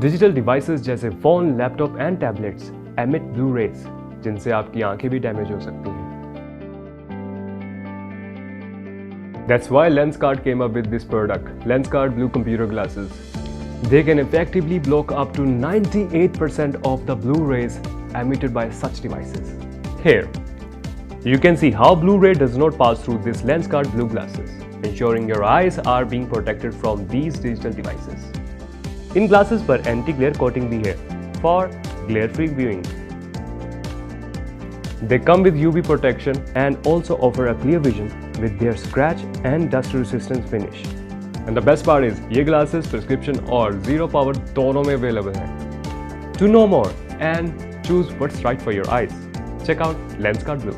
Digital devices जैसे phone, laptop and tablets emit blue rays, जिनसे आपकी आंखें भी डैमेज हो सकती हैं। That's why Lenskart came up with this product, Lenskart Blu computer glasses. They can effectively block up to 98% of the blue rays emitted by such devices. Here, you can see how blue ray does not pass through this Lenskart Blu glasses, ensuring your eyes are being protected from these digital devices. In glasses पर anti glare coating भी है for glare-free viewing. They come with UV protection and also offer a clear vision with their scratch and dust resistant finish. And the best part is ये glasses prescription और zero power दोनों में available हैं. To know more and choose what's right for your eyes, check out Lenskart Blu.